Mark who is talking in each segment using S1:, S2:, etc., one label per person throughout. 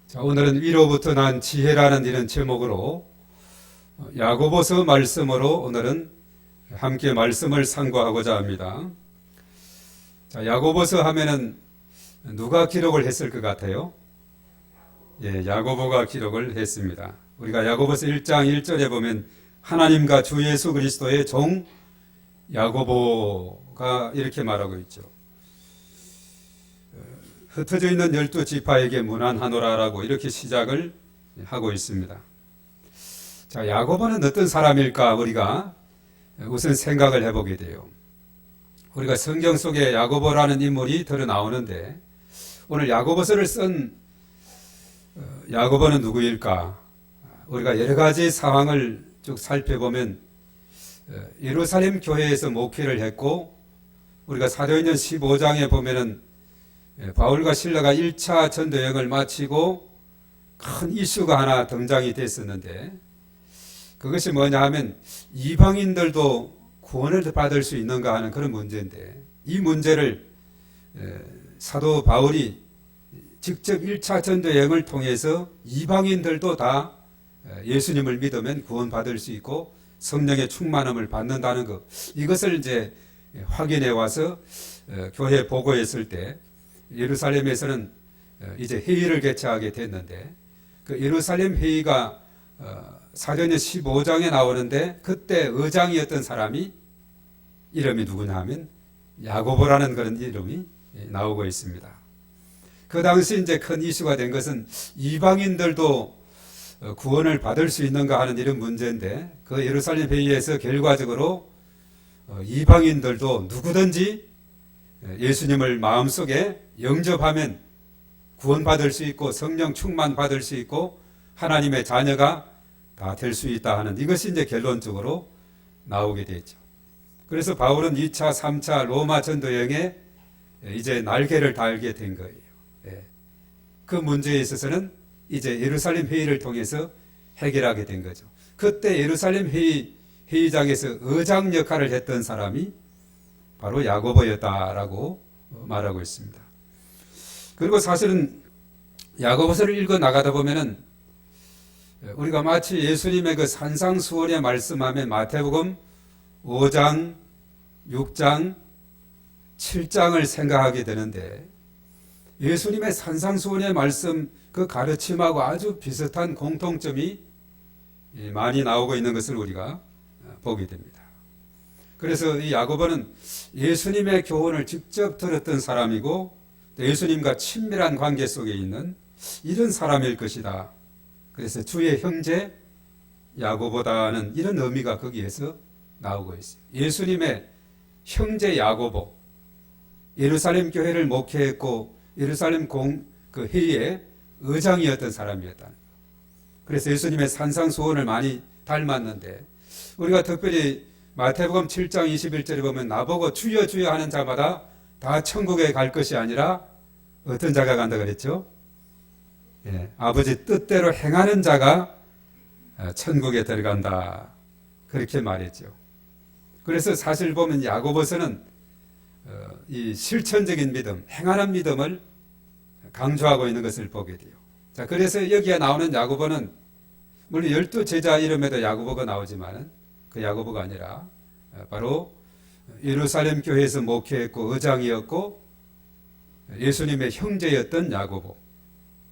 S1: 자, 오늘은 위로부터 난 지혜라는 이런 제목으로 야고보서 말씀으로 오늘은 함께 말씀을 상고하고자 합니다. 자, 야고보서 하면은 누가 기록을 했을 것 같아요? 예, 야고보가 기록을 했습니다. 우리가 야고보서 1장 1절에 보면 하나님과 주 예수 그리스도의 종 야고보가 이렇게 말하고 있죠. 흩어져 있는 12지파에게 문안하노라라고 이렇게 시작을 하고 있습니다. 자, 야고보는 어떤 사람일까 우리가 우선 생각을 해보게 돼요. 우리가 성경 속에 야고보라는 인물이 들어 나오는데 오늘 야고보서를 쓴 야고보는 누구일까? 우리가 여러 가지 상황을 쭉 살펴보면 예루살렘 교회에서 목회를 했고 우리가 사도행전 15장에 보면은 바울과 실라가 1차 전도여행을 마치고 큰 이슈가 하나 등장이 됐었는데 그것이 뭐냐 하면 이방인들도 구원을 받을 수 있는가 하는 그런 문제인데 이 문제를 사도 바울이 직접 1차 전도여행을 통해서 이방인들도 다 예수님을 믿으면 구원받을 수 있고 성령의 충만함을 받는다는 것 이것을 이제 확인해 와서 교회에 보고했을 때 예루살렘에서는 이제 회의를 개최하게 됐는데 그 예루살렘 회의가 사도행전 15장에 나오는데 그때 의장이었던 사람이 이름이 누구냐 하면 야고보라는 그런 이름이 나오고 있습니다. 그 당시 이제 큰 이슈가 된 것은 이방인들도 구원을 받을 수 있는가 하는 이런 문제인데 그 예루살렘 회의에서 결과적으로 이방인들도 누구든지 예수님을 마음속에 영접하면 구원받을 수 있고 성령 충만 받을 수 있고 하나님의 자녀가 다 될 수 있다 하는 이것이 이제 결론적으로 나오게 되죠. 그래서 바울은 2차, 3차 로마 전도 여행에 이제 날개를 달게 된 거예요. 그 문제에 있어서는 이제 예루살렘 회의를 통해서 해결하게 된 거죠. 그때 예루살렘 회의장에서 의장 역할을 했던 사람이 바로 야고보였다라고 말하고 있습니다. 그리고 사실은 야고보서를 읽어 나가다 보면은 우리가 마치 예수님의 그 산상수훈에 말씀하면 마태복음 5장, 6장, 7장을 생각하게 되는데 예수님의 산상수훈의 말씀 그 가르침하고 아주 비슷한 공통점이 많이 나오고 있는 것을 우리가 보게 됩니다. 그래서 이 야고보는 예수님의 교훈을 직접 들었던 사람이고 예수님과 친밀한 관계 속에 있는 이런 사람일 것이다. 그래서 주의 형제 야고보다는 이런 의미가 거기에서 나오고 있어요. 예수님의 형제 야고보, 예루살렘 교회를 목회했고 예루살렘 그 회의의 의장이었던 사람이었다는 거. 그래서 예수님의 산상수훈을 많이 닮았는데 우리가 특별히 마태복음 7장 21절에 보면 나보고 주여 주여 하는 자마다 다 천국에 갈 것이 아니라 어떤 자가 간다 그랬죠? 아버지 뜻대로 행하는 자가 천국에 들어간다 그렇게 말했죠. 그래서 사실 보면 야고보서는 이 실천적인 믿음, 행하는 믿음을 강조하고 있는 것을 보게 돼요. 자, 그래서 여기에 나오는 야고보는 물론 12제자 이름에도 야고보가 나오지만은 그 야고보가 아니라 바로 예루살렘 교회에서 목회했고 의장이었고 예수님의 형제였던 야고보.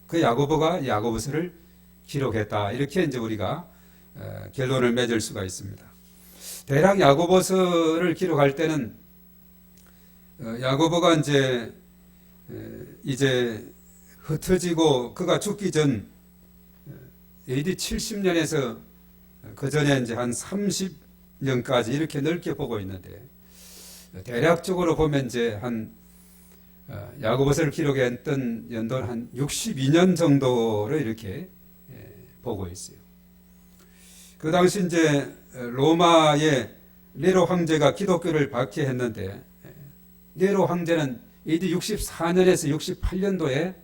S1: 그 야고보가 야고보서를 기록했다. 이렇게 이제 우리가 결론을 맺을 수가 있습니다. 대략 야고보서를 기록할 때는 야고보가 이제 흩어지고 그가 죽기 전 AD 70년에서 그 전에 이제 한 30년까지 이렇게 넓게 보고 있는데 대략적으로 보면 이제 한 야고보서를 기록했던 연도는 한 62년 정도로 이렇게 보고 있어요. 그 당시 이제 로마의 네로 황제가 기독교를 박해했는데 네로 황제는 AD 64년에서 68년도에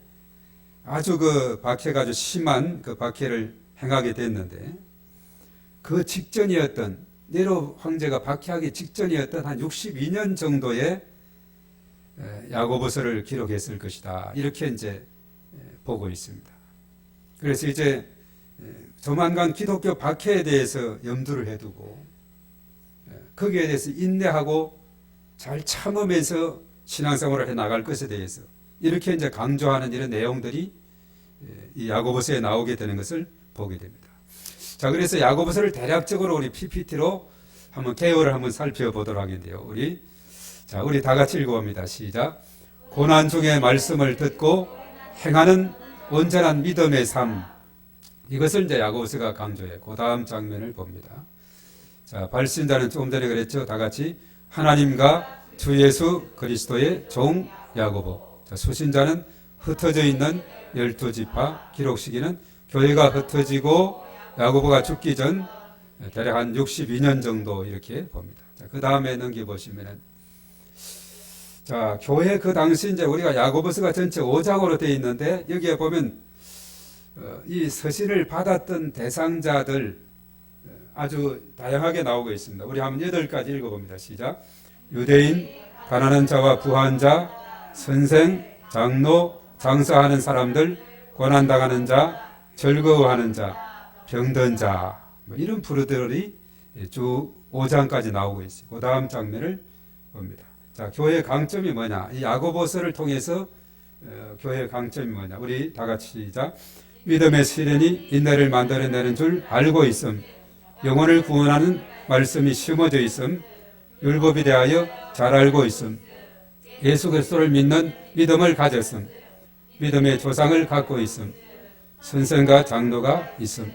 S1: 아주 그 박해가 아주 심한 그 박해를 행하게 됐는데 그 직전이었던 네로 황제가 박해하기 직전이었던 한 62년 정도의 야고보서를 기록했을 것이다. 이렇게 이제 보고 있습니다. 그래서 이제 조만간 기독교 박해에 대해서 염두를 해두고 거기에 대해서 인내하고 잘 참으면서 신앙생활을 해 나갈 것에 대해서 이렇게 이제 강조하는 이런 내용들이 이 야고보서에 나오게 되는 것을 보게 됩니다. 자, 그래서 야고보서를 대략적으로 우리 PPT로 한번 개요를 한번 살펴보도록 하겠는데요. 우리 다 같이 읽어봅니다. 시작. 고난 중에 말씀을 듣고 행하는 온전한 믿음의 삶. 이것을 이제 야고보서가 강조해. 그 다음 장면을 봅니다. 자, 발신자는 조금 전에 그랬죠. 다 같이 하나님과 주 예수 그리스도의 종 야고보. 자, 수신자는 흩어져 있는 12지파, 기록 시기는 교회가 흩어지고 야고보가 죽기 전 대략 한 62년 정도 이렇게 봅니다. 자, 그 다음에 넘겨보시면은 자, 교회 그 당시 이제 우리가 야고보서가 전체 5장으로 되어 있는데 여기에 보면 이 서신을 받았던 대상자들 아주 다양하게 나오고 있습니다. 우리 한번 8가지 읽어봅니다. 시작. 유대인, 가난한 자와 부한 자, 선생, 장로, 장사하는 사람들, 고난당하는 자, 즐거워하는 자, 병든 자, 뭐 이런 부르들이 쭉 5장까지 나오고 있어요. 그 다음 장면을 봅니다. 자, 교회의 강점이 뭐냐? 이 야고보서를 통해서 교회의 강점이 뭐냐? 우리 다 같이 시작. 믿음의 시련이 인내를 만들어내는 줄 알고 있음. 영혼을 구원하는 말씀이 심어져 있음. 율법에 대하여 잘 알고 있음. 예수 그리스도를 믿는 믿음을 가졌음. 믿음의 조상을 갖고 있음. 선생과 장로가 있음.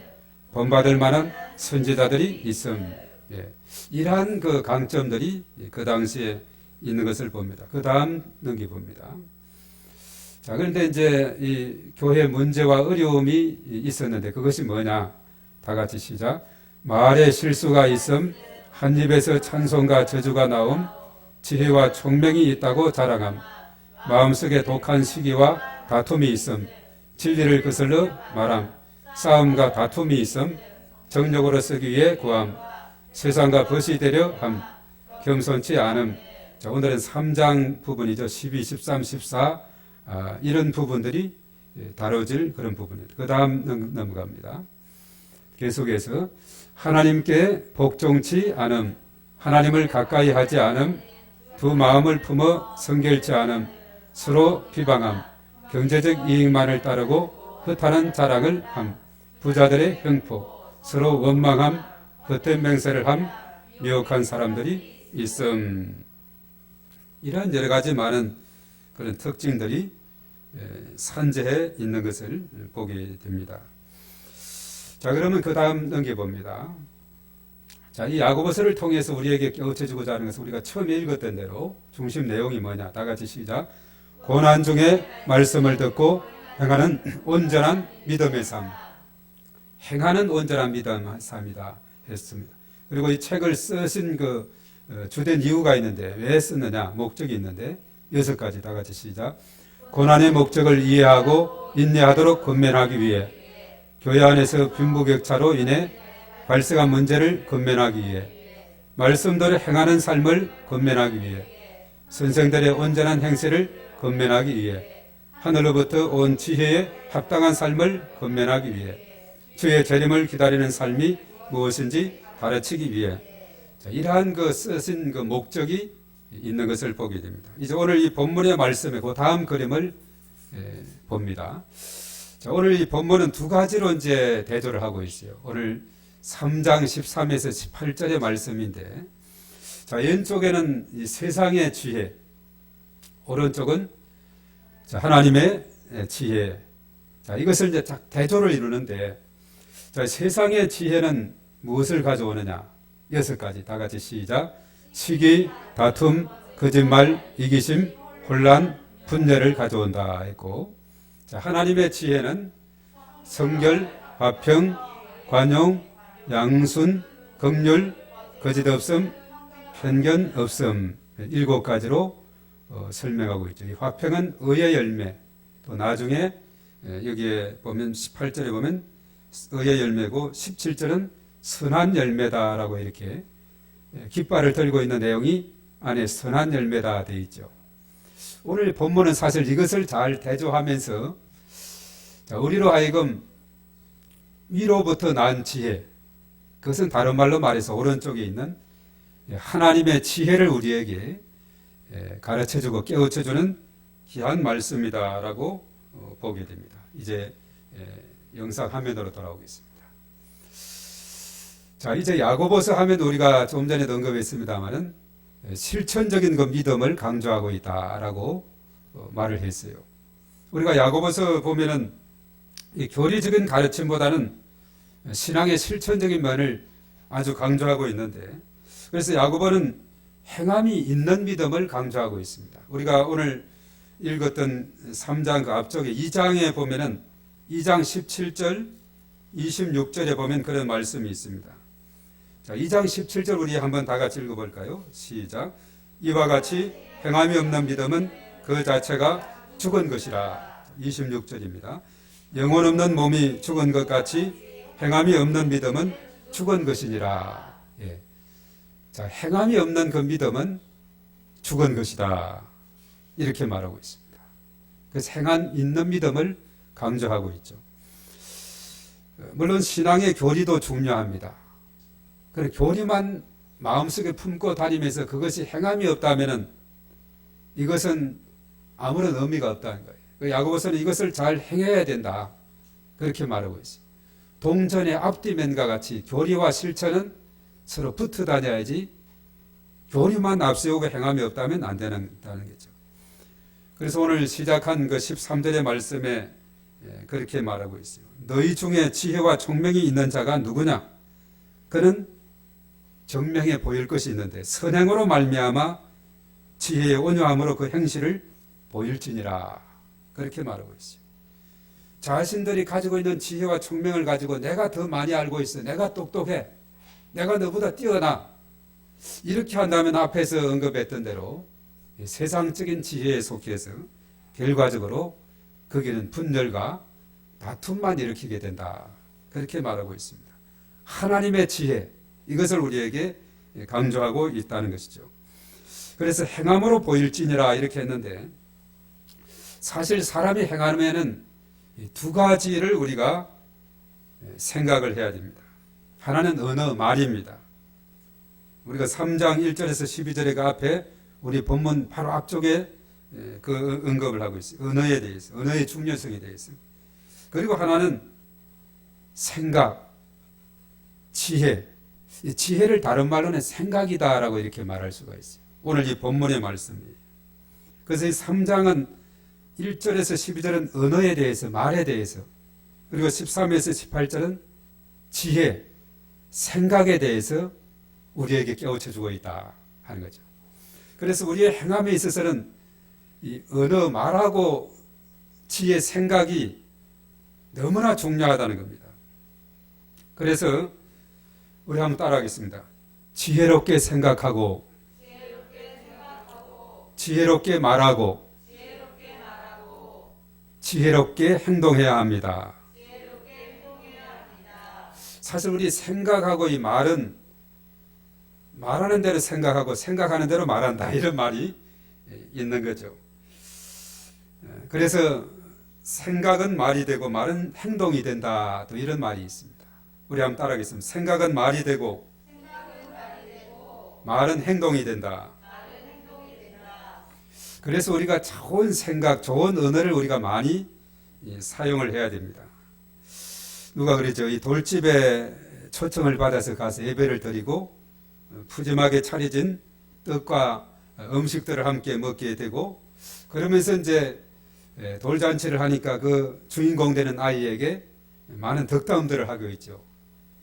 S1: 본받을 만한 선지자들이 있음. 예. 이러한 그 강점들이 그 당시에 있는 것을 봅니다. 그 다음 넘겨봅니다. 자, 그런데 이제 이 교회 문제와 어려움이 있었는데 그것이 뭐냐? 다 같이 시작. 말에 실수가 있음, 한 입에서 찬송과 저주가 나옴, 지혜와 총명이 있다고 자랑함, 마음속에 독한 시기와 다툼이 있음, 진리를 거슬러 말함, 싸움과 다툼이 있음, 정력으로 쓰기 위해 구함, 세상과 벗이 되려 함, 겸손치 않음. 자, 오늘은 3장 부분이죠. 12, 13, 14 이런 부분들이 다뤄질 그런 부분입니다. 그 다음 넘어갑니다. 계속해서 하나님께 복종치 않음, 하나님을 가까이 하지 않음, 두 마음을 품어 성결치 않음, 서로 비방함, 경제적 이익만을 따르고 헛하는 자랑을 함, 부자들의 횡포, 서로 원망함, 헛된 맹세를 함, 미혹한 사람들이 있음. 이러한 여러 가지 많은 그런 특징들이 산재해 있는 것을 보게 됩니다. 자, 그러면 그 다음 넘겨봅니다. 자, 이 야고보서를 통해서 우리에게 깨우쳐주고자 하는 것은 우리가 처음에 읽었던 대로 중심 내용이 뭐냐? 다 같이 시작. 고난 중에 말씀을 듣고 행하는 온전한 믿음의 삶. 행하는 온전한 믿음의 삶이다 했습니다. 그리고 이 책을 쓰신 그 주된 이유가 있는데 왜 썼느냐? 목적이 있는데 6가지 다 같이 시작. 고난의 목적을 이해하고 인내하도록 권면하기 위해, 교회 안에서 빈부격차로 인해 발생한 문제를 권면하기 위해, 말씀대로 행하는 삶을 권면하기 위해, 선생들의 온전한 행세를 권면하기 위해, 하늘로부터 온 지혜에 합당한 삶을 권면하기 위해, 주의 재림을 기다리는 삶이 무엇인지 가르치기 위해. 자, 이러한 그 쓰신 그 목적이 있는 것을 보게 됩니다. 이제 오늘 이 본문의 말씀에 그 다음 그림을 봅니다. 자, 오늘 이 본문은 2가지로 이제 대조를 하고 있어요. 오늘 3장 13에서 18절의 말씀인데, 자, 왼쪽에는 이 세상의 지혜, 오른쪽은 자, 하나님의 지혜. 자, 이것을 이제 대조를 이루는데, 자, 세상의 지혜는 무엇을 가져오느냐? 6가지 다 같이 시작. 시기, 다툼, 거짓말, 이기심, 혼란, 분열을 가져온다 했고, 자, 하나님의 지혜는 성결, 화평, 관용, 양순, 긍휼, 거짓 없음, 편견 없음 7가지로 설명하고 있죠. 이 화평은 의의 열매. 또 나중에 여기에 보면 18절에 보면 의의 열매고 17절은 선한 열매다라고 이렇게 깃발을 들고 있는 내용이 안에 선한 열매다 되어 있죠. 오늘 본문은 사실 이것을 잘 대조하면서 우리로 하여금 위로부터 난 지혜, 그것은 다른 말로 말해서 오른쪽에 있는 하나님의 지혜를 우리에게 가르쳐주고 깨우쳐주는 귀한 말씀이다라고 보게 됩니다. 이제 영상 화면으로 돌아오겠습니다. 자, 이제 야고보서 하면 우리가 좀 전에도 언급했습니다만은 실천적인 그 믿음을 강조하고 있다라고 말을 했어요. 우리가 야고보서 보면은 이 교리적인 가르침보다는 신앙의 실천적인 면을 아주 강조하고 있는데, 그래서 야고보는 행함이 있는 믿음을 강조하고 있습니다. 우리가 오늘 읽었던 3장 그 앞쪽에 2장에 보면은 2장 17절 26절에 보면 그런 말씀이 있습니다. 자, 2장 17절 우리 한번 다 같이 읽어볼까요? 시작. 이와 같이 행함이 없는 믿음은 그 자체가 죽은 것이라. 26절입니다. 영혼 없는 몸이 죽은 것 같이 행함이 없는 믿음은 죽은 것이니라. 예. 자, 행함이 없는 그 믿음은 죽은 것이다. 이렇게 말하고 있습니다. 그래서 행함 있는 믿음을 강조하고 있죠. 물론 신앙의 교리도 중요합니다. 그래, 교리만 마음속에 품고 다니면서 그것이 행함이 없다면 이것은 아무런 의미가 없다는 거예요. 야고보서는 이것을 잘 행해야 된다. 그렇게 말하고 있어요. 동전의 앞뒤면과 같이 교리와 실천은 서로 붙어 다녀야지 교리만 앞세우고 행함이 없다면 안 된다는 거죠. 그래서 오늘 시작한 그 13절의 말씀에 그렇게 말하고 있어요. 너희 중에 지혜와 총명이 있는 자가 누구냐? 그는 정명해 보일 것이 있는데 선행으로 말미암아 지혜의 온유함으로 그 행실을 보일지니라. 그렇게 말하고 있어요. 자신들이 가지고 있는 지혜와 총명을 가지고 내가 더 많이 알고 있어, 내가 똑똑해, 내가 너보다 뛰어나, 이렇게 한다면 앞에서 언급했던 대로 세상적인 지혜에 속해서 결과적으로 거기는 분열과 다툼만 일으키게 된다. 그렇게 말하고 있습니다. 하나님의 지혜, 이것을 우리에게 강조하고 있다는 것이죠. 그래서 행함으로 보일지니라 이렇게 했는데, 사실 사람이 행하면은 두 가지를 우리가 생각을 해야 됩니다. 하나는 언어, 말입니다. 우리가 3장 1절에서 12절의 그 앞에 우리 본문 바로 앞쪽에 그 언급을 하고 있어요. 언어에 대해서, 언어의 중요성에 대해서. 그리고 하나는 생각, 지혜. 이 지혜를 다른 말로는 생각이다라고 이렇게 말할 수가 있어요. 오늘 이 본문의 말씀이에요. 그래서 이 3장은 1절에서 12절은 언어에 대해서, 말에 대해서, 그리고 13에서 18절은 지혜, 생각에 대해서 우리에게 깨우쳐 주고 있다 하는 거죠. 그래서 우리의 행함에 있어서는 이 언어, 말하고 지혜, 생각이 너무나 중요하다는 겁니다. 그래서 우리 한번 따라하겠습니다. 지혜롭게 생각하고, 지혜롭게 말하고, 지혜롭게 행동해야 합니다. 사실 우리 생각하고 이 말은 말하는 대로 생각하고 생각하는 대로 말한다, 이런 말이 있는 거죠. 그래서 생각은 말이 되고 말은 행동이 된다, 또 이런 말이 있습니다. 우리 한번 따라하겠습니다. 생각은 말이 되고 말은 행동이 된다. 그래서 우리가 좋은 생각, 좋은 언어를 우리가 많이 사용을 해야 됩니다. 누가 그랬죠? 이 돌집에 초청을 받아서 가서 예배를 드리고 푸짐하게 차려진 떡과 음식들을 함께 먹게 되고, 그러면서 이제 돌잔치를 하니까 그 주인공 되는 아이에게 많은 덕담들을 하고 있죠.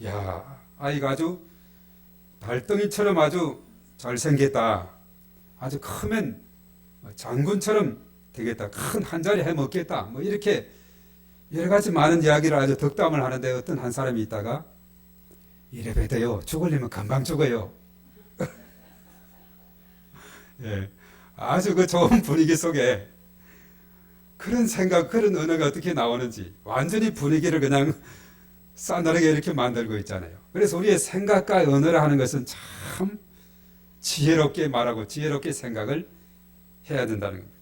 S1: 야, 아이가 아주 달덩이처럼 아주 잘생겼다. 아주 크면 장군처럼 되겠다. 큰 한 자리 해 먹겠다. 뭐 이렇게 여러 가지 많은 이야기를 아주 덕담을 하는데, 어떤 한 사람이 있다가 이래 봬도요, 죽으려면 금방 죽어요. 예, 아주 그 좋은 분위기 속에 그런 생각, 그런 언어가 어떻게 나오는지 완전히 분위기를 그냥 싸늘하게 이렇게 만들고 있잖아요. 그래서 우리의 생각과 언어를 하는 것은 참 지혜롭게 말하고 지혜롭게 생각을 해야 된다는 겁니다.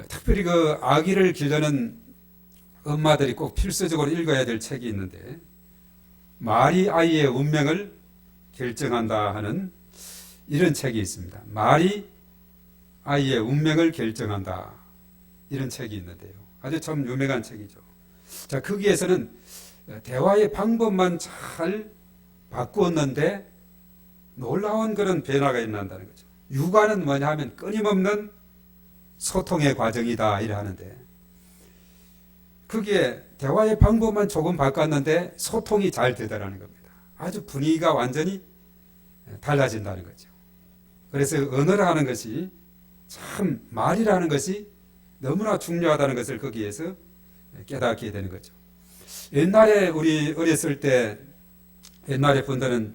S1: 특별히 그 아기를 기르는 엄마들이 꼭 필수적으로 읽어야 될 책이 있는데 말이 아이의 운명을 결정한다 하는 이런 책이 있습니다. 말이 아이의 운명을 결정한다 이런 책이 있는데요. 아주 참 유명한 책이죠. 자, 거기에서는 대화의 방법만 잘 바꾸었는데 놀라운 그런 변화가 일어난다는 거죠. 육아는 뭐냐 하면 끊임없는 소통의 과정이다 이래 하는데 거기에 대화의 방법만 조금 바꿨는데 소통이 잘 되더라는 겁니다. 아주 분위기가 완전히 달라진다는 거죠. 그래서 언어라는 것이 참 말이라는 것이 너무나 중요하다는 것을 거기에서 깨닫게 되는 거죠. 옛날에 우리 어렸을 때 옛날에 분들은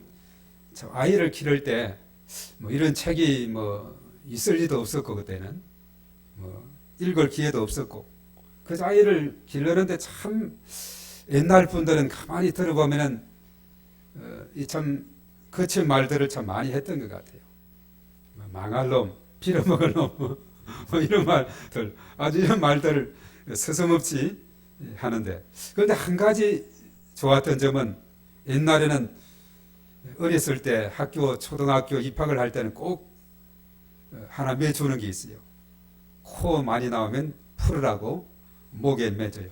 S1: 아이를 기를 때 뭐 이런 책이 뭐 있을 리도 없었고 그때는 뭐 읽을 기회도 없었고 그래서 아이를 기르는데 참 옛날 분들은 가만히 들어보면은 이 참 거친 말들을 참 많이 했던 것 같아요. 뭐 망할 놈, 빌어먹을 놈, 뭐 이런 말들 아주 이런 말들을 서슴없이 하는데 그런데 한 가지 좋았던 점은 옛날에는 어렸을 때 학교 초등학교 입학을 할 때는 꼭 하나 매주는 게 있어요. 코 많이 나오면 풀으라고 목에 매줘요.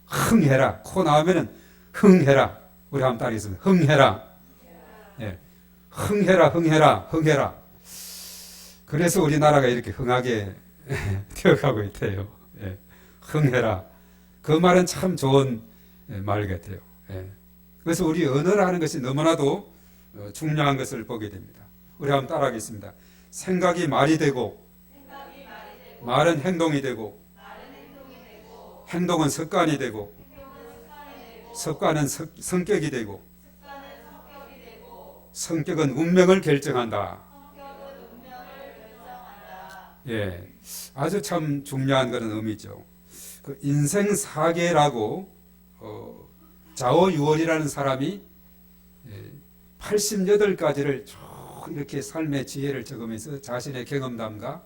S1: 흥해라. 코 나오면은 흥해라. 우리 한번 따르겠습니다. 흥해라. 예. 흥해라, 흥해라, 흥해라. 그래서 우리나라가 이렇게 흥하게 되어가고 있대요. 예. 흥해라. 그 말은 참 좋은 말 같아요. 예. 그래서 우리 언어를 하는 것이 너무나도 중요한 것을 보게 됩니다. 우리 한번 따라하겠습니다. 생각이 말이 되고, 말은 행동이 되고, 행동은 습관이 되고, 습관은 성격이 되고, 성격은 운명을 결정한다. 예, 아주 참 중요한 그런 의미죠. 그 인생 사계라고 자오유월이라는 사람이 88가지를 쭉 이렇게 삶의 지혜를 적으면서 자신의 경험담과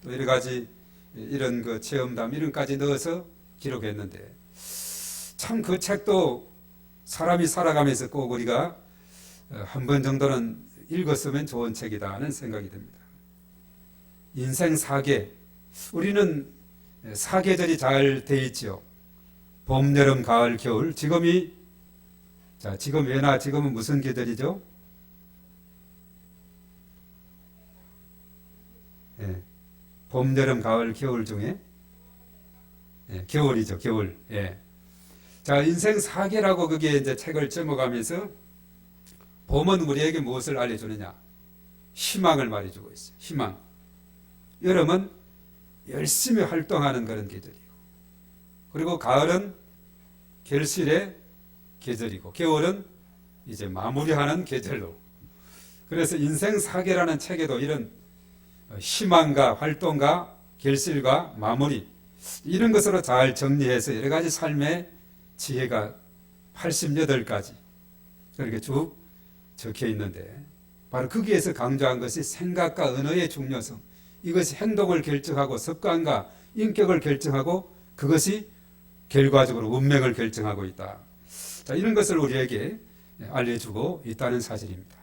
S1: 또 여러 가지 이런 그 체험담 이런까지 넣어서 기록했는데 참 그 책도 사람이 살아가면서 꼭 우리가 한 번 정도는 읽었으면 좋은 책이다 하는 생각이 듭니다. 인생 사계 우리는 사계절이 잘 돼 있죠. 봄, 여름, 가을, 겨울 지금은 무슨 계절이죠? 예. 봄, 여름, 가을, 겨울 중에 겨울이죠. 겨울. 예. 자, 인생 사계라고 거기에 이제 책을 제목하면서 봄은 우리에게 무엇을 알려주느냐? 희망을 말해주고 있어요. 희망. 여름은 열심히 활동하는 그런 계절이고, 그리고 가을은 결실의 계절이고, 겨울은 이제 마무리하는 계절로. 그래서 인생 사계라는 책에도 이런 희망과 활동과 결실과 마무리 이런 것으로 잘 정리해서 여러 가지 삶의 지혜가 88가지 그렇게 쭉 적혀 있는데 바로 거기에서 강조한 것이 생각과 언어의 중요성 이것이 행동을 결정하고 습관과 인격을 결정하고 그것이 결과적으로 운명을 결정하고 있다. 자, 이런 것을 우리에게 알려주고 있다는 사실입니다.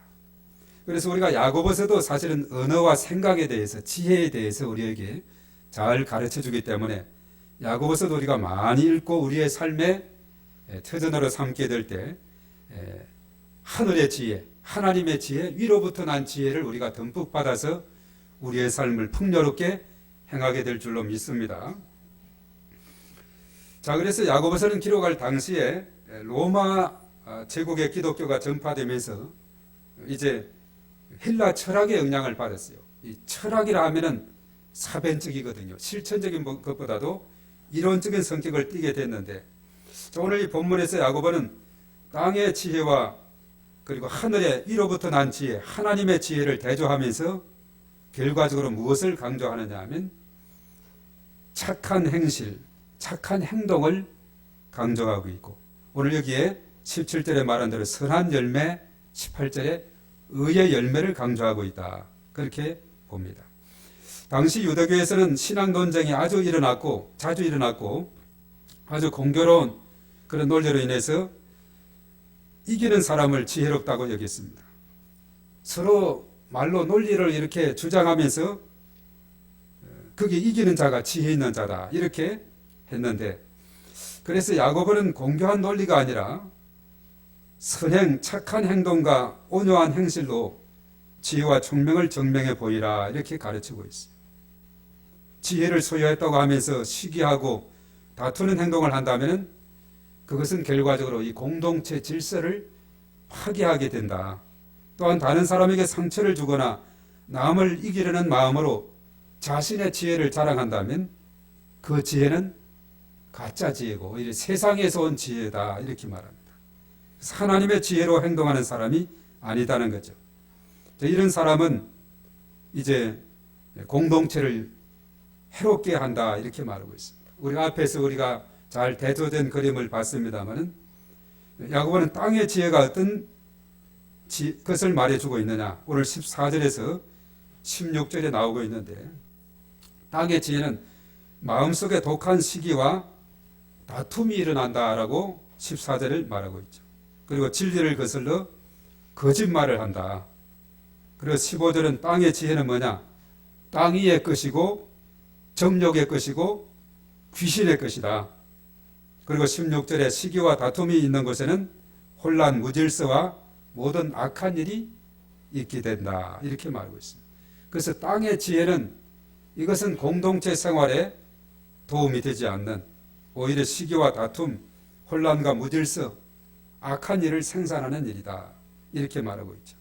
S1: 그래서 우리가 야고보서도 사실은 언어와 생각에 대해서 지혜에 대해서 우리에게 잘 가르쳐 주기 때문에 야고보서도 우리가 많이 읽고 우리의 삶의 터전으로 삼게 될 때 하늘의 지혜, 하나님의 지혜, 위로부터 난 지혜를 우리가 듬뿍 받아서 우리의 삶을 풍요롭게 행하게 될 줄로 믿습니다. 자, 그래서 야고보서는 기록할 당시에 로마 제국의 기독교가 전파되면서 이제 헬라 철학의 영향을 받았어요. 이 철학이라 하면은 사변적이거든요. 실천적인 것보다도 이론적인 성격을 띠게 됐는데 오늘 이 본문에서 야고보는 땅의 지혜와 그리고 하늘의 위로부터 난 지혜, 하나님의 지혜를 대조하면서 결과적으로 무엇을 강조하느냐 하면 착한 행실, 착한 행동을 강조하고 있고 오늘 여기에 17절에 말한 대로 선한 열매, 18절에 의의 열매를 강조하고 있다. 그렇게 봅니다. 당시 유대교에서는 신앙 논쟁이 자주 일어났고 아주 공교로운 그런 논리로 인해서 이기는 사람을 지혜롭다고 여겼습니다. 서로 말로 논리를 이렇게 주장하면서 그게 이기는 자가 지혜 있는 자다 이렇게 했는데, 그래서 야고보는 공교한 논리가 아니라 선행 착한 행동과 온유한 행실로 지혜와 총명을 증명해 보이라 이렇게 가르치고 있어요. 지혜를 소유했다고 하면서 시기하고 다투는 행동을 한다면 그것은 결과적으로 이 공동체 질서를 파괴하게 된다. 또한 다른 사람에게 상처를 주거나 남을 이기려는 마음으로 자신의 지혜를 자랑한다면 그 지혜는 가짜 지혜고 오히려 세상에서 온 지혜다 이렇게 말합니다. 하나님의 지혜로 행동하는 사람이 아니다는 거죠. 이런 사람은 이제 공동체를 해롭게 한다 이렇게 말하고 있습니다. 우리 앞에서 우리가 잘 대조된 그림을 봤습니다마는 야고보는 땅의 지혜가 어떤 것을 말해주고 있느냐, 오늘 14절에서 16절에 나오고 있는데, 땅의 지혜는 마음속에 독한 시기와 다툼이 일어난다라고 14절을 말하고 있죠. 그리고 진리를 거슬러 거짓말을 한다. 그리고 15절은 땅의 지혜는 뭐냐? 땅 위의 것이고 정욕의 것이고 귀신의 것이다. 그리고 16절에 시기와 다툼이 있는 곳에는 혼란, 무질서와 모든 악한 일이 있게 된다. 이렇게 말하고 있습니다. 그래서 땅의 지혜는 이것은 공동체 생활에 도움이 되지 않는 오히려 시기와 다툼, 혼란과 무질서, 악한 일을 생산하는 일이다. 이렇게 말하고 있죠.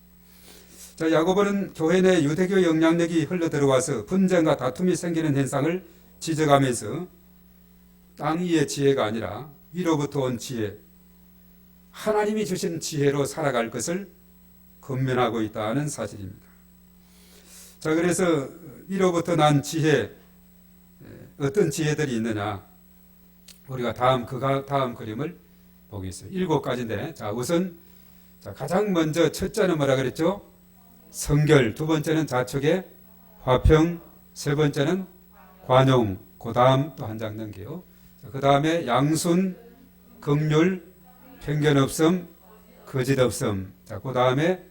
S1: 자, 야고보는 교회 내 유대교 영향력이 흘러 들어와서 분쟁과 다툼이 생기는 현상을 지적하면서 땅 위의 지혜가 아니라 위로부터 온 지혜, 하나님이 주신 지혜로 살아갈 것을 권면하고 있다는 사실입니다. 자, 그래서 위로부터 난 지혜, 어떤 지혜들이 있느냐? 우리가 다음 그림을 보겠습니다. 7가지인데, 자, 우선 가장 먼저 첫째는 뭐라 그랬죠? 성결, 두 번째는 자촉의 화평, 세 번째는 관용, 그 다음 또 한 장 넘겨요. 그 다음에 양순, 긍휼, 편견 없음, 거짓 없음. 자, 그 다음에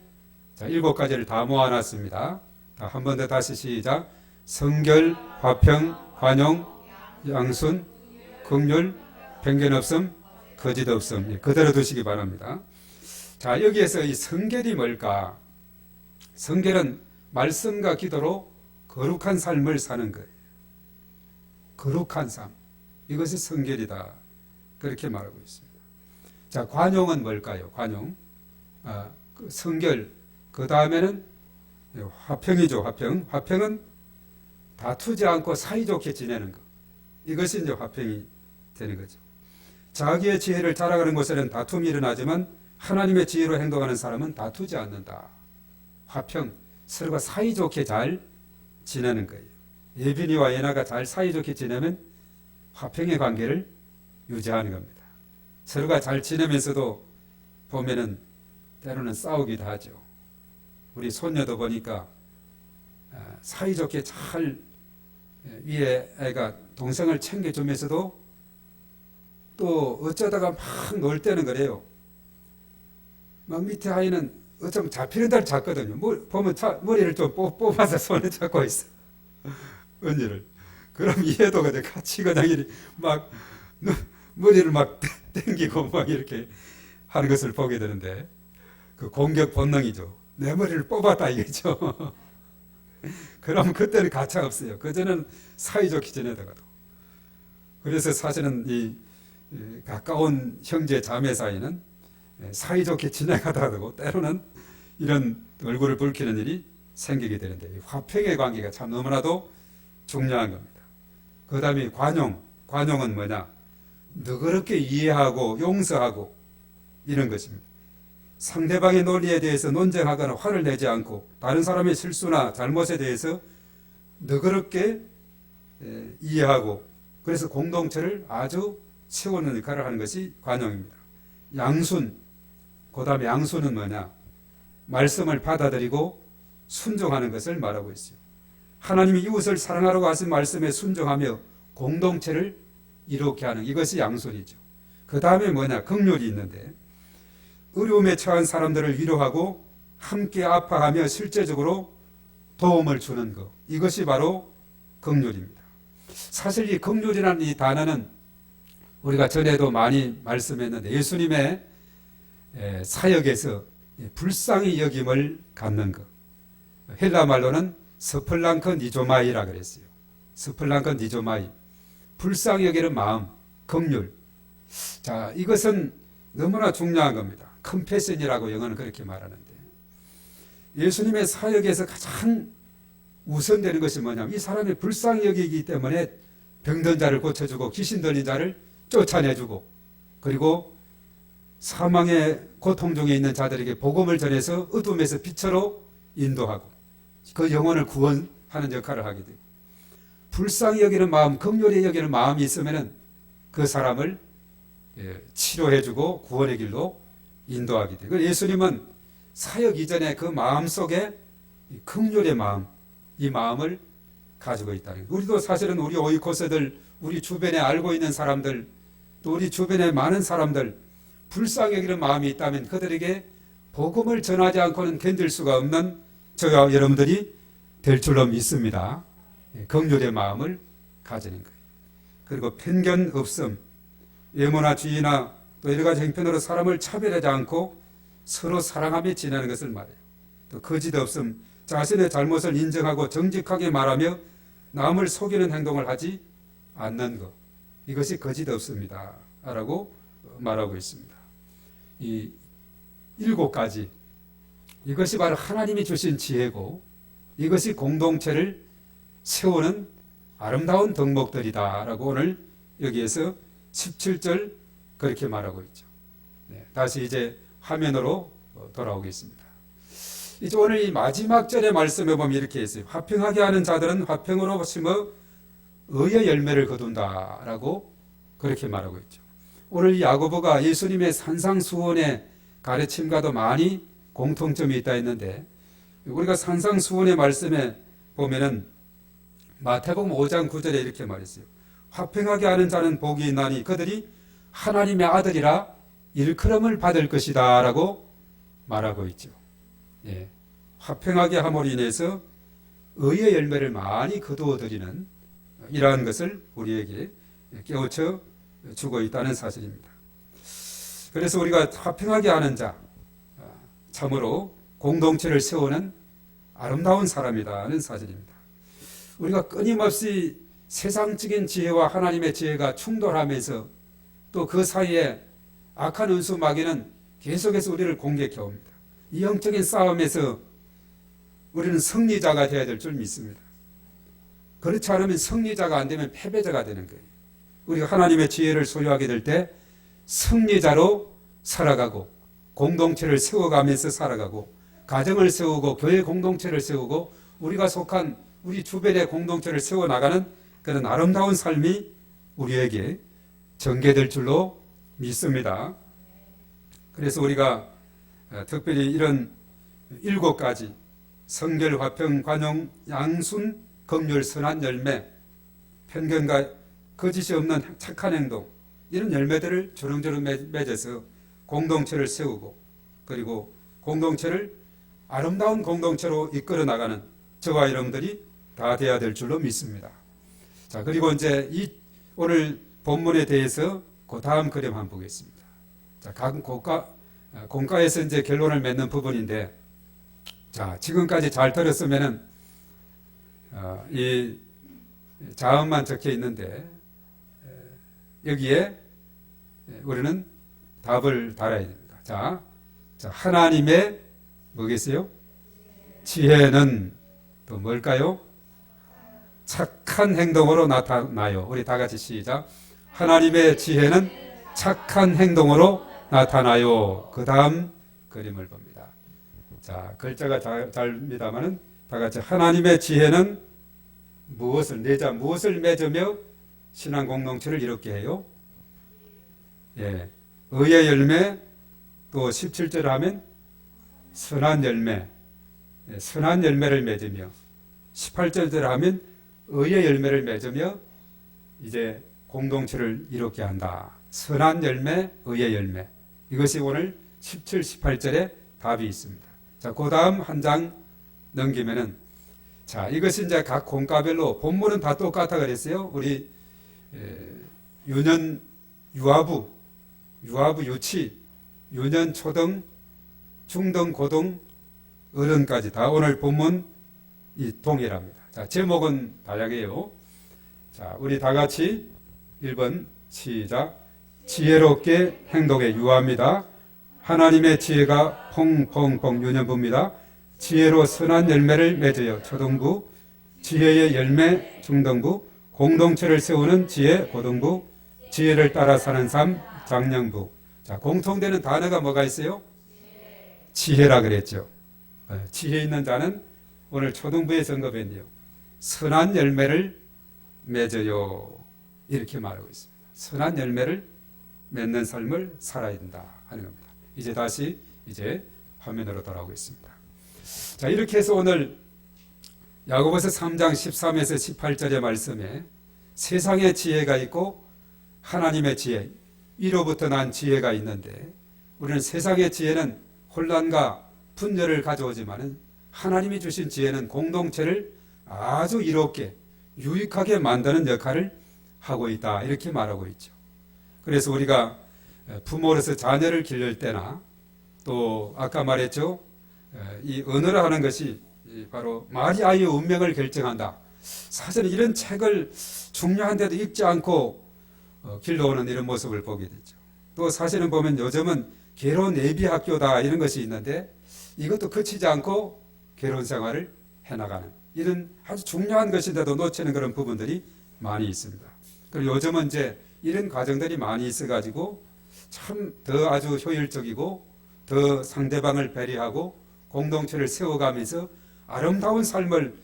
S1: 7가지를 다 모아놨습니다. 한 번 더 다시 시작. 성결, 화평, 관용, 양순, 긍휼, 편견 없음, 거짓 없음. 그대로 두시기 바랍니다. 자, 여기에서 이 성결이 뭘까? 성결은 말씀과 기도로 거룩한 삶을 사는 거예요. 거룩한 삶. 이것이 성결이다. 그렇게 말하고 있습니다. 자, 관용은 뭘까요? 관용. 성결. 그 다음에는 화평이죠. 화평. 화평은 다투지 않고 사이좋게 지내는 것. 이것이 이제 화평이 되는 거죠. 자기의 지혜를 자랑하는 곳에는 다툼이 일어나지만 하나님의 지혜로 행동하는 사람은 다투지 않는다. 화평. 서로가 사이좋게 잘 지내는 거예요. 예빈이와 예나가 잘 사이좋게 지내면 화평의 관계를 유지하는 겁니다. 서로가 잘 지내면서도 보면은 때로는 싸우기도 하죠. 우리 손녀도 보니까 사이좋게 잘 위에 애가 동생을 챙겨주면서도 또 어쩌다가 막 놀 때는 그래요. 막 밑에 아이는 어쩜 잡히는 데를 잡거든요. 보면 머리를 좀 뽑아서 손에 잡고 있어. 언니를. 그럼 얘도 그냥 같이 그냥 막 머리를 막 당기고 막 이렇게 하는 것을 보게 되는데, 그 공격 본능이죠. 내 머리를 뽑았다 이거죠. 그럼 그때는 가차 없어요. 그전에는 사이좋게 지내다가도. 그래서 사실은 이 가까운 형제 자매 사이는 사이좋게 지내가다가도 때로는 이런 얼굴을 붉히는 일이 생기게 되는데, 화평의 관계가 참 너무나도 중요한 겁니다. 그 다음에 관용. 관용은 뭐냐? 너그럽게 이해하고 용서하고 이런 것입니다. 상대방의 논리에 대해서 논쟁하거나 화를 내지 않고 다른 사람의 실수나 잘못에 대해서 너그럽게 이해하고, 그래서 공동체를 아주 채우는 역할을 하는 것이 관용입니다. 양순. 그 다음에 양순은 뭐냐? 말씀을 받아들이고 순종하는 것을 말하고 있어요. 하나님이 이웃을 사랑하라고 하신 말씀에 순종하며 공동체를 이롭게 하는 이것이 양손이죠. 그 다음에 뭐냐? 긍휼이 있는데 어려움에 처한 사람들을 위로하고 함께 아파하며 실제적으로 도움을 주는 것. 이것이 바로 긍휼입니다. 사실 이 긍휼이라는 이 단어는 우리가 전에도 많이 말씀했는데 예수님의 사역에서 불쌍히 여김을 갖는 것. 헬라 말로는 스플랑크 니조마이라 그랬어요. 스플랑크 니조마이. 불쌍히 여기는 마음, 긍휼. 자, 이것은 너무나 중요한 겁니다. 컴패션이라고 영어는 그렇게 말하는데 예수님의 사역에서 가장 우선되는 것이 뭐냐면 이 사람이 불쌍히 여기기 때문에 병든 자를 고쳐주고 귀신 들린 자를 쫓아내주고 그리고 사망의 고통 중에 있는 자들에게 복음을 전해서 어둠에서 빛으로 인도하고 그 영혼을 구원하는 역할을 하게 되고 불쌍히 여기는 마음, 긍휼히 여기는 마음이 있으면 그 사람을 치료해주고 구원의 길로 인도하게 되고 예수님은 사역 이전에 그 마음 속에 긍휼의 마음, 이 마음을 가지고 있다는 거예요. 우리도 사실은 우리 오이코스들, 우리 주변에 알고 있는 사람들, 또 우리 주변에 많은 사람들 불쌍히 여기는 마음이 있다면 그들에게 복음을 전하지 않고는 견딜 수가 없는 저와 여러분들이 될 줄로 믿습니다. 긍휼의 마음을 가지는 거예요. 그리고 편견 없음, 외모나 주의나 또 여러 가지 형편으로 사람을 차별하지 않고 서로 사랑하며 지내는 것을 말해요. 또 거짓 없음, 자신의 잘못을 인정하고 정직하게 말하며 남을 속이는 행동을 하지 않는 것. 이것이 거짓 없습니다. 라고 말하고 있습니다. 이 7가지. 이것이 바로 하나님이 주신 지혜고 이것이 공동체를 세우는 아름다운 덕목들이다. 라고 오늘 여기에서 17절 그렇게 말하고 있죠. 네, 다시 이제 화면으로 돌아오겠습니다. 이제 오늘 이 마지막 절의 말씀에 보면 이렇게 있어요. 화평하게 하는 자들은 화평으로 심어 의의 열매를 거둔다 라고 그렇게 말하고 있죠. 오늘 야고보가 예수님의 산상수훈의 가르침과도 많이 공통점이 있다 했는데 우리가 산상수훈의 말씀에 보면은 마태복음 5장 9절에 이렇게 말했어요. 화평하게 하는 자는 복이 있나니 그들이 하나님의 아들이라 일컬음을 받을 것이다 라고 말하고 있죠. 예, 화평하게 함으로 인해서 의의 열매를 많이 거두어들이는 이러한 것을 우리에게 깨우쳐 주고 있다는 사실입니다. 그래서 우리가 화평하게 하는 자, 참으로 공동체를 세우는 아름다운 사람이라는 사실입니다. 우리가 끊임없이 세상적인 지혜와 하나님의 지혜가 충돌하면서 또 그 사이에 악한 은수 마귀는 계속해서 우리를 공격해 옵니다. 이 영적인 싸움에서 우리는 승리자가 되어야 될 줄 믿습니다. 그렇지 않으면 승리자가 안 되면 패배자가 되는 거예요. 우리가 하나님의 지혜를 소유하게 될 때 승리자로 살아가고 공동체를 세워가면서 살아가고 가정을 세우고 교회 공동체를 세우고 우리가 속한 우리 주변의 공동체를 세워나가는 그런 아름다운 삶이 우리에게 전개될 줄로 믿습니다. 그래서 우리가 특별히 이런 7가지 성결, 화평, 관용, 양순, 긍휼, 선한 열매, 편견과 거짓이 없는 착한 행동 이런 열매들을 주렁주렁 맺어서 공동체를 세우고 그리고 공동체를 아름다운 공동체로 이끌어 나가는 저와 여러분들이 다 돼야 될 줄로 믿습니다. 자, 그리고 이제 이 오늘 본문에 대해서 그 다음 그림 한번 보겠습니다. 자, 각 공과에서 이제 결론을 맺는 부분인데, 자, 지금까지 잘 들었으면은 이 자음만 적혀 있는데 여기에 우리는 답을 달아야 됩니다. 자, 하나님의 뭐겠어요? 지혜는 또 뭘까요? 착한 행동으로 나타나요. 우리 다 같이 시작. 하나님의 지혜는 착한 행동으로 나타나요. 그 다음 그림을 봅니다. 자, 글자가 짧습니다만은 다 같이 하나님의 지혜는 무엇을 맺으며 신앙 공동체를 이롭게 해요? 예, 의의 열매, 또 17절 하면 선한 열매, 선한 열매를 맺으며 18절대로 하면 의의 열매를 맺으며 이제 공동체를 이롭게 한다. 선한 열매, 의의 열매. 이것이 오늘 17, 18절에 답이 있습니다. 자, 그 다음 한 장 넘기면은, 자, 이것이 이제 각 공과별로 본문은 다 똑같아 그랬어요. 우리 유년, 유아부, 유치, 유년, 초등, 중등, 고등, 어른까지 다 오늘 본문 이 동일합니다. 자, 제목은 다양해요. 자, 우리 다 같이 1번 시작. 지혜롭게 행동에 유하입니다. 하나님의 지혜가 퐁퐁퐁 유년부입니다. 지혜로 선한 열매를 맺어요. 초등부. 지혜의 열매 중등부. 공동체를 세우는 지혜 고등부. 지혜를 따라 사는 삶 장년부. 자, 공통되는 단어가 뭐가 있어요? 지혜라 그랬죠. 지혜 있는 자는 오늘 초등부에 언급했네요. 선한 열매를 맺어요. 이렇게 말하고 있습니다. 선한 열매를 맺는 삶을 살아야 된다 하는 겁니다. 이제 다시 화면으로 돌아오겠습니다. 자, 이렇게 해서 오늘 야고보서 3장 13에서 18절의 말씀에 세상의 지혜가 있고 하나님의 지혜, 위로부터 난 지혜가 있는데 우리는 세상의 지혜는 혼란과 분열을 가져오지만은 하나님이 주신 지혜는 공동체를 아주 이롭게 유익하게 만드는 역할을 하고 있다. 이렇게 말하고 있죠. 그래서 우리가 부모로서 자녀를 기를 때나 또 아까 말했죠. 이 언어라 하는 것이 바로 말이 아이의 운명을 결정한다. 사실은 이런 책을 중요한데도 읽지 않고 길러오는 이런 모습을 보게 되죠. 또 사실은 보면 요즘은 결혼 예비 학교다 이런 것이 있는데 이것도 그치지 않고 결혼 생활을 해나가는 이런 아주 중요한 것인데도 놓치는 그런 부분들이 많이 있습니다. 그리고 요즘은 이제 이런 과정들이 많이 있어가지고 참 더 아주 효율적이고 더 상대방을 배려하고 공동체를 세워가면서 아름다운 삶을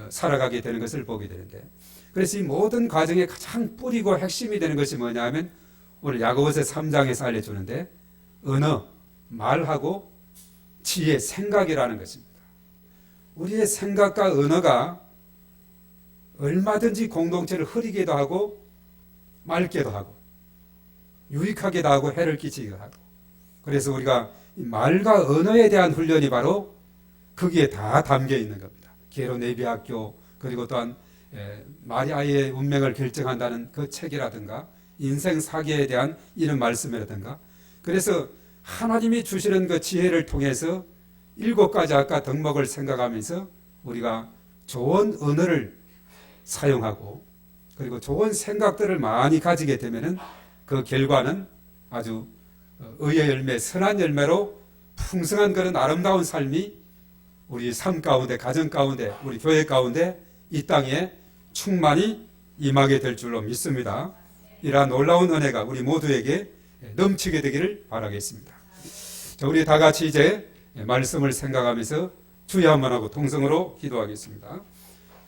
S1: 살아가게 되는 것을 보게 되는데, 그래서 이 모든 과정의 가장 뿌리고 핵심이 되는 것이 뭐냐 하면 오늘 야고보서 3장에서 알려주는데 언어, 말하고 지혜, 생각이라는 것입니다. 우리의 생각과 언어가 얼마든지 공동체를 흐리게도 하고 맑게도 하고 유익하게도 하고 해를 끼치기도 하고, 그래서 우리가 말과 언어에 대한 훈련이 바로 거기에 다 담겨 있는 겁니다. 결혼 예비학교, 그리고 또한 말이 아이의 운명을 결정한다는 그 책이라든가 인생 사계에 대한 이런 말씀이라든가, 그래서 하나님이 주시는 그 지혜를 통해서 7가지 아까 덕목을 생각하면서 우리가 좋은 언어를 사용하고 그리고 좋은 생각들을 많이 가지게 되면은 그 결과는 아주 의의 열매, 선한 열매로 풍성한 그런 아름다운 삶이 우리 삶 가운데, 가정 가운데, 우리 교회 가운데 이 땅에 충만히 임하게 될 줄로 믿습니다. 이러한 놀라운 은혜가 우리 모두에게 넘치게 되기를 바라겠습니다. 자, 우리 다 같이 이제 말씀을 생각하면서 주여 한번 하고 통성으로 기도하겠습니다.